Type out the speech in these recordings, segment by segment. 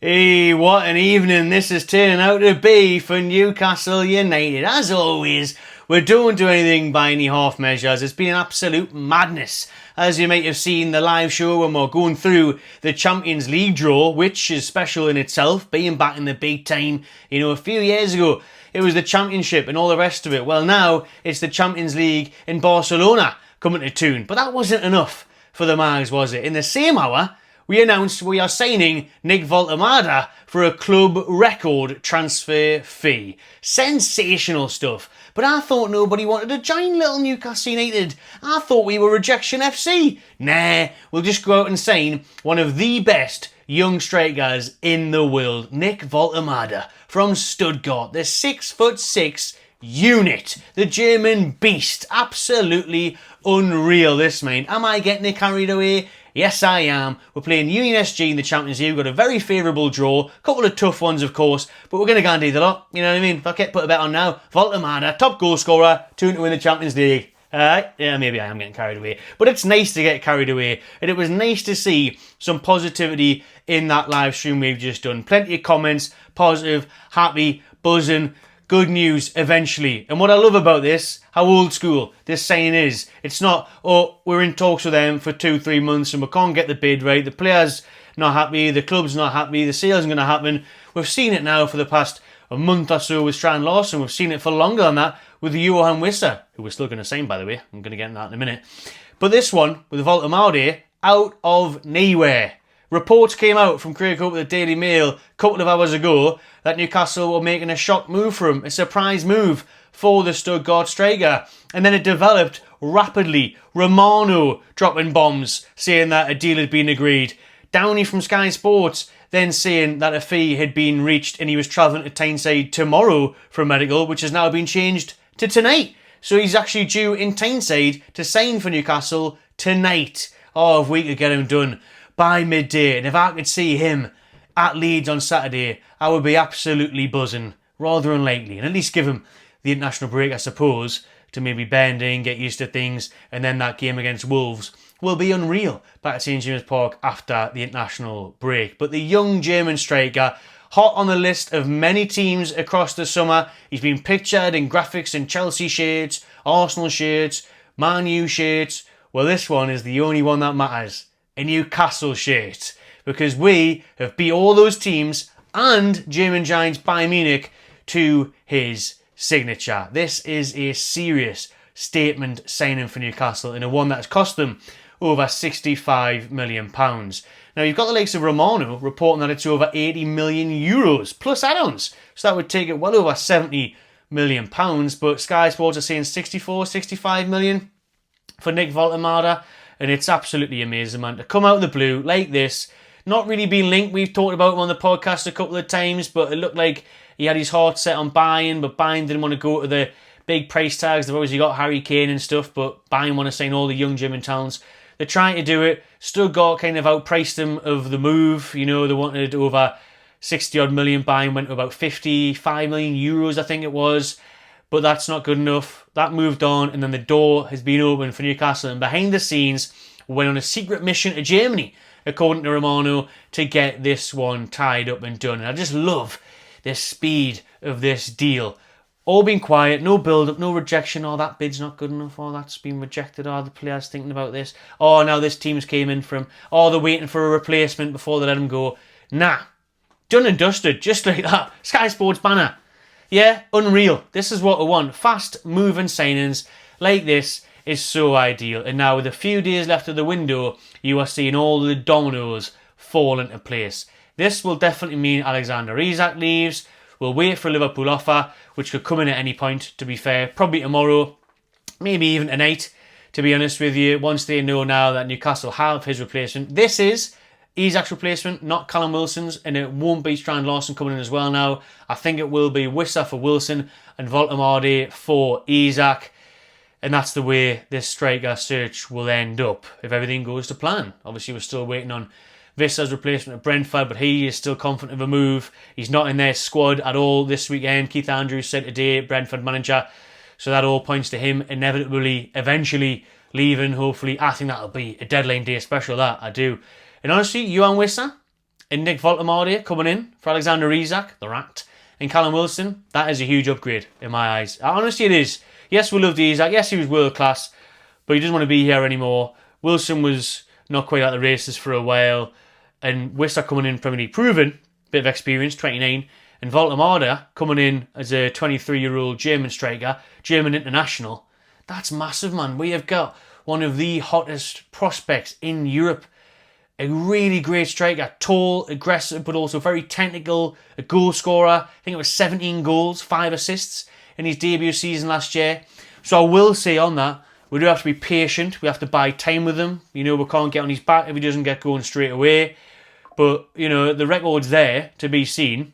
Hey, what an evening this is turning out to be for Newcastle United. As always, we don't do anything by any half measures. It's been an absolute madness. As you might have seen the live show when we're going through the Champions League draw, which is special in itself, being back in the big time. A few years ago, it was the Championship and all the rest of it. Well, now it's the Champions League in Barcelona coming to Toon. But that wasn't enough for the Mags, was it? In the same hour, we announced we are signing Nick Woltemade for a club record transfer fee. Sensational stuff. But I thought nobody wanted to join little Newcastle United. I thought we were Rejection FC. Nah, we'll just go out and sign one of the best young strikers in the world, Nick Woltemade from Stuttgart, the 6'6" unit, the German beast. Absolutely unreal, this man. Am I getting it carried away? Yes, I am. We're playing Union SG in the Champions League. We've got a very favourable draw. A couple of tough ones, of course, but we're going to guarantee the lot. You know what I mean? If I get put a bet on now, Woltemade, top goal scorer, Toon to win the Champions League. Alright? Yeah, maybe I am getting carried away. But it's nice to get carried away. And it was nice to see some positivity in that live stream we've just done. Plenty of comments, positive, happy, buzzing. Good news eventually. And what I love about this, how old school this saying is. It's not, oh, we're in talks with them for 2-3 months and we can't get the bid right. The player's not happy, the club's not happy, the sale's going to happen. We've seen it now for the past a month or so with Strand Larson. We've seen it for longer than that with Johan Wissa, who we're still going to sign, by the way. I'm going to get into that in a minute. But this one, with Woltemade, out of nowhere. Reports came out from Craig Hope of the Daily Mail a couple of hours ago that Newcastle were making a shock move for him, a surprise move for the Stuttgart striker. And then it developed rapidly. Romano dropping bombs, saying that a deal had been agreed. Downey from Sky Sports then saying that a fee had been reached and he was travelling to Tyneside tomorrow for a medical, which has now been changed to tonight. So he's actually due in Tyneside to sign for Newcastle tonight. Oh, if we could get him done by midday, and if I could see him at Leeds on Saturday, I would be absolutely buzzing. Rather unlikely, and at least give him the international break, I suppose, to maybe bend in, get used to things, and then that game against Wolves will be unreal back at St James Park after the international break. But the young German striker, hot on the list of many teams across the summer. He's been pictured in graphics in Chelsea shirts, Arsenal shirts, Man U shirts. Well, this one is the only one that matters. A Newcastle shirt, because we have beat all those teams and German giants Bayern Munich to his signature. This is a serious statement signing for Newcastle, and a one that has cost them over £65 million. Now you've got the likes of Romano reporting that it's over €80 million plus add-ons, so that would take it well over £70 million, but Sky Sports are saying 65 million for Nick Woltemade. And it's absolutely amazing, man, to come out of the blue like this. Not really being linked. We've talked about him on the podcast a couple of times, but it looked like he had his heart set on Bayern, but Bayern didn't want to go to the big price tags. They've obviously got Harry Kane and stuff, but Bayern want to sign all the young German talents. They're trying to do it. Stuttgart kind of outpriced them of the move. They wanted over 60-odd million. Bayern went to about 55 million euros, I think it was. But that's not good enough. That moved on, and then the door has been opened for Newcastle. And behind the scenes, went on a secret mission to Germany, according to Romano, to get this one tied up and done. And I just love the speed of this deal. All been quiet, no build-up, no rejection. Oh, that bid's not good enough. Oh, that's been rejected. Oh, the player's thinking about this. Oh, now this team's came in from. Oh, they're waiting for a replacement before they let him go. Nah, done and dusted, just like that. Sky Sports banner. Yeah, unreal. This is what I want. Fast moving signings like this is so ideal. And now with a few days left of the window, you are seeing all the dominoes fall into place. This will definitely mean Alexander Isak leaves. We'll wait for a Liverpool offer, which could come in at any point, to be fair. Probably tomorrow, maybe even tonight, to be honest with you, once they know now that Newcastle have his replacement. This is Isak's replacement, not Callum Wilson's, and it won't be Strand Larson coming in as well now. I think it will be Wissa for Wilson and Woltemade for Isak. And that's the way this striker search will end up, if everything goes to plan. Obviously, we're still waiting on Vissa's replacement at Brentford, but he is still confident of a move. He's not in their squad at all this weekend. Keith Andrews said today, Brentford manager. So that all points to him inevitably, eventually leaving, hopefully. I think that'll be a deadline day special, that, I do. And honestly, Johan Wissa, And Nick Woltemade coming in for Alexander Isak, the rat, and Callum Wilson, that is a huge upgrade in my eyes. Honestly, it is. Yes, we loved Isak. Yes, he was world class, but he doesn't want to be here anymore. Wilson was not quite at the races for a while, and Isak coming in Premier League proven, bit of experience, 29, and Woltemade coming in as a 23-year-old German striker, German international. That's massive, man. We have got one of the hottest prospects in Europe. A really great striker, tall, aggressive, but also very technical, a goal scorer. I think it was 17 goals, 5 assists in his debut season last year. So I will say on that, we do have to be patient. We have to buy time with him. You know, we can't get on his back if he doesn't get going straight away. But, you know, the record's there to be seen.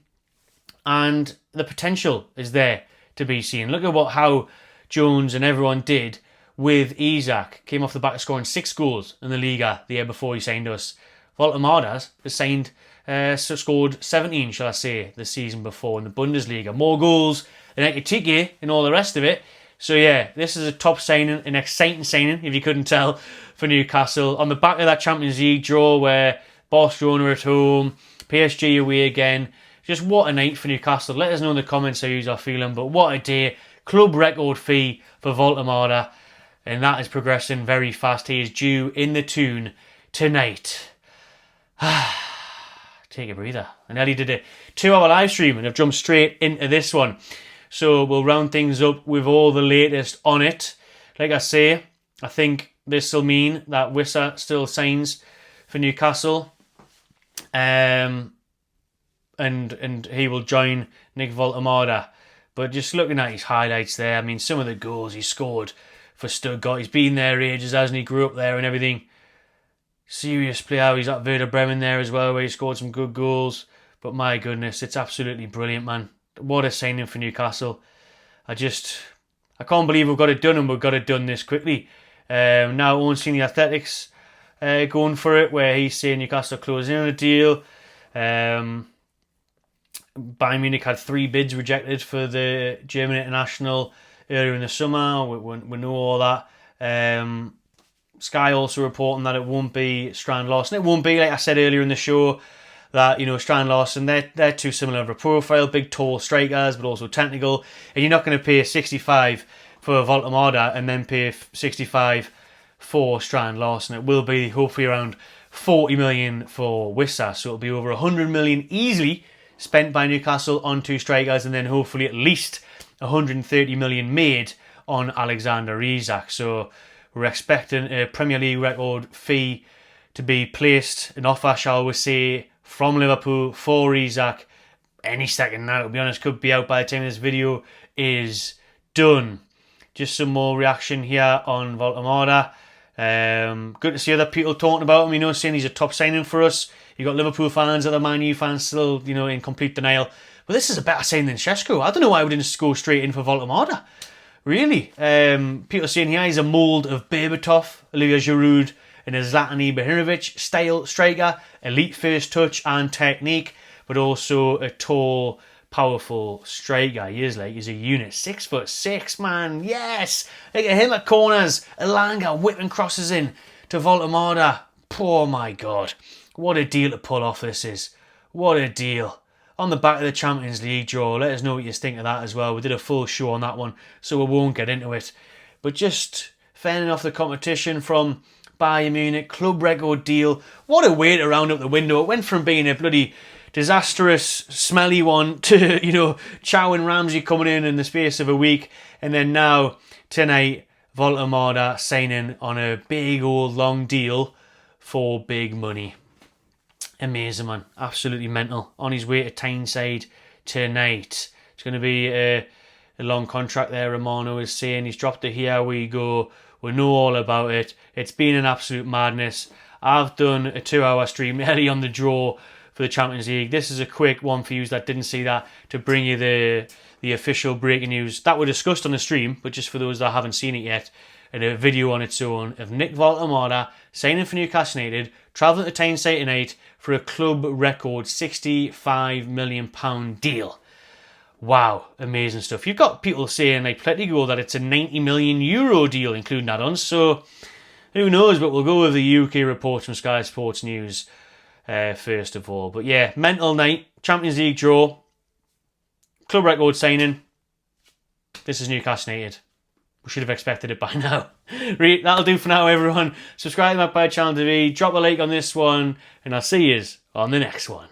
And the potential is there to be seen. Look at how Jones and everyone did with Isak. Came off the back of scoring 6 goals in the Liga the year before he signed us. Woltemade has scored 17, shall I say, the season before in the Bundesliga. More goals than Ekitike and all the rest of it. So yeah, this is a top signing, an exciting signing, if you couldn't tell, for Newcastle. On the back of that Champions League draw where Barcelona at home, PSG away again. Just what a night for Newcastle. Let us know in the comments how you are feeling. But what a day. Club record fee for Woltemade. And that is progressing very fast. He is due in the Toon tonight. Take a breather. And Ellie did a 2-hour live stream and I've jumped straight into this one. So we'll round things up with all the latest on it. Like I say, I think this will mean that Isak still signs for Newcastle. And he will join Nick Woltemade. But just looking at his highlights there, I mean, some of the goals he scored for Stuttgart. He's been there ages, hasn't he? Grew up there and everything. Serious player. He's at Werder Bremen there as well, where he scored some good goals. But my goodness, it's absolutely brilliant, man. What a signing for Newcastle. I can't believe we've got it done, and we've got it done this quickly. Now, Owen's seen the Athletics going for it, where he's saying Newcastle closing in on a deal. Bayern Munich had 3 bids rejected for the German international earlier in the summer. We know all that. Sky also reporting that it won't be Strand Larsen. It won't be, like I said earlier in the show, that, you know, Strand Larsen, they're too similar of a profile, big tall strikers, but also technical. And you're not going to pay 65 for Woltemade and then pay 65 for Strand Larsen. It will be hopefully around 40 million for Isak, so it'll be over 100 million easily spent by Newcastle on 2 strikers, and then hopefully at least 130 million made on Alexander Isak. So we're expecting a Premier League record fee to be placed, an offer, shall we say, from Liverpool for Isak any second now. To be honest, could be out by the time this video is done. Just some more reaction here on Woltemade. Good to see other people talking about him, you know, saying he's a top signing for us. You've got Liverpool fans, other Man U fans still, you know, in complete denial. But this is a better signing than Šeško. I don't know why we didn't go straight in for Woltemade. Really. People saying here he's a mould of Berbatov, Olivier Giroud, and a Zlatan Ibrahimovic style striker. Elite first touch and technique, but also a tall, powerful striker. He's a unit. 6'6", man. Yes. Look at him at corners. Elanga whipping crosses in to Woltemade. Oh my God. What a deal to pull off this is. What a deal. On the back of the Champions League draw. Let us know what you think of that as well. We did a full show on that one, so we won't get into it. But just fending off the competition from Bayern Munich. Club record deal. What a way to round up the window. It went from being a bloody disastrous, smelly one to, you know, Chow and Ramsey coming in the space of a week. And then now, tonight, Woltemade signing on a big old long deal for big money. Amazing, man. Absolutely mental. On his way to Tyneside tonight. It's going to be a long contract there, Romano is saying. He's dropped the Here We Go. We know all about it. It's been an absolute madness. I've done a 2-hour stream early on the draw for the Champions League. This is a quick one for you that didn't see that, to bring you the official breaking news that were discussed on the stream, but just for those that haven't seen it yet, and a video on its own of Nick Woltemade signing for Newcastle United, travelling to Tyneside tonight for a club record £65 million deal. Wow, amazing stuff. You've got people saying, like Pletigo, that it's a €90 million deal, including add-ons, so who knows, but we'll go with the UK reports from Sky Sports News. first of all. But yeah, mental night, Champions League draw, club record signing. This is Newcastle United. We should have expected it by now. That'll do for now, everyone. Subscribe to my channel TV, drop a like on this one, and I'll see you on the next one.